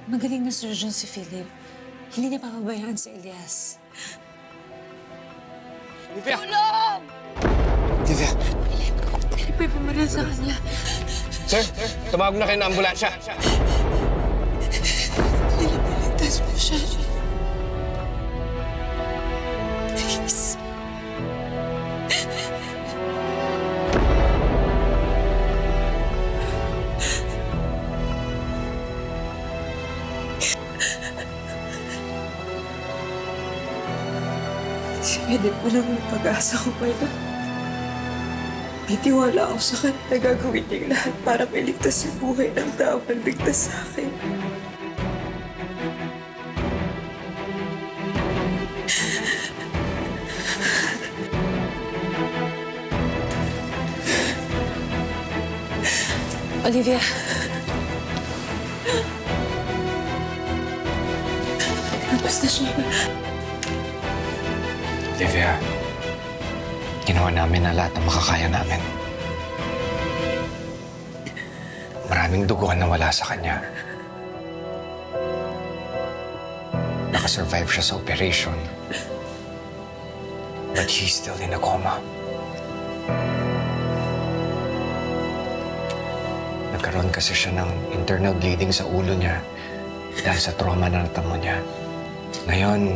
Magaling na surgeon si Philip. Hindi niya papabayaan si Elias. Olivia! Tulong! Olivia! Philip, may pumaril sa kanya. Sir, tumawag na kayo ng ambulansya. Philip, iligtas mo siya. Please. Si Philip, walang pag-asa ko ngayon. May tiwala ako sa kanya na gagawin niyang lahat para mailigtas yung buhay ng tao na ligtas sa akin. Olivia. Kamusta siya? Olivia, ginawa namin na lahat ng makakaya namin. Maraming dugo na wala sa kanya. Nakasurvive siya sa operation. But he's still in a coma. Nagkaroon kasi siya ng internal bleeding sa ulo niya dahil sa trauma na natamo niya. Ngayon,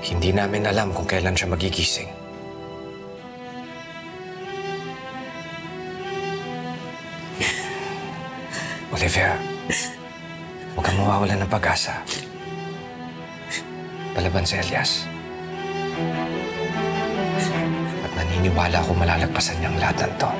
hindi namin alam kung kailan siya magigising. Olivia, huwag kang mawawalan ng pag-asa. Palaban si Elias. At naniniwala ako malalagpasan niya ang lahat ng to.